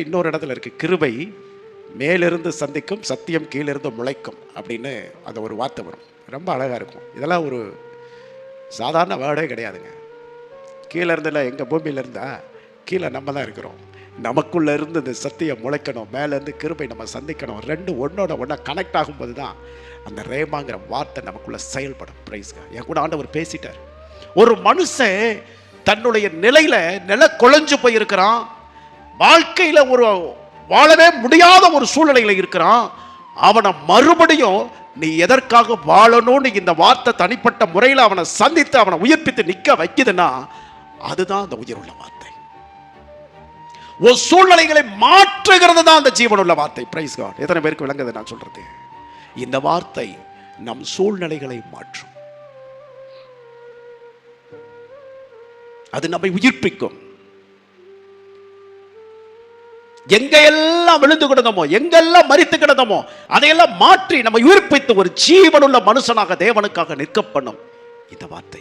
இன்னொரு இடத்துல இருக்கு, கிருபை மேலிருந்து சந்திக்கும், சத்தியம் கீழிருந்து முளைக்கும் அப்படின்னு அந்த ஒரு வார்த்தை வரும். ரொம்ப அழகாக இருக்கும். இதெல்லாம் ஒரு சாதாரண வேர்டே கிடையாதுங்க. கீழே இருந்துல எங்கள் பூமியில் இருந்தால் கீழே நம்ம தான் இருக்கிறோம். நமக்குள்ளே இருந்து இந்த சத்தியம் முளைக்கணும், மேலேருந்து கிருபை நம்ம சந்திக்கணும். ரெண்டு ஒன்றோட ஒன்றா கனெக்ட் ஆகும்போது தான் அந்த ரேமாங்கிற வார்த்தை நமக்குள்ளே செயல்படும். பிரைஸ்ங்க. என் கூட ஆண்டவர் பேசிட்டார். ஒரு மனுஷன் தன்னுடைய நில குலைஞ்சு போயிருக்கிறான், வாழ்க்கையில் ஒரு வாழவே முடியாத ஒரு சூழ்நிலையில் இருக்கிறான். அவனை மறுபடியும் நீ எதற்காக வாழணும்னு இந்த வார்த்தை தனிப்பட்ட முறையில் அவனை சந்தித்து அவனை உயிர்ப்பித்து நிற்க வைக்குதுன்னா அதுதான் அந்த உயிருள்ள வார்த்தை. ஒரு சூழ்நிலைகளை மாற்றுகிறது தான் அந்த ஜீவனுள்ள வார்த்தை. Praise God. எத்தனை பேருக்கு விளங்குது நான் சொல்றது? இந்த வார்த்தை நம் சூழ்நிலைகளை மாற்றும். அது நம்மை உயிர்ப்பிக்கும். எங்கெல்லாம் விழுந்து கிடந்தோமோ, எங்கெல்லாம் மரித்து கிடந்தோமோ அதையெல்லாம் மாற்றி நம்ம உயிர்ப்பித்து ஒரு ஜீவனுள்ள மனுஷனாக தேவனுக்காக நிற்க பண்ணும் இந்த வார்த்தை.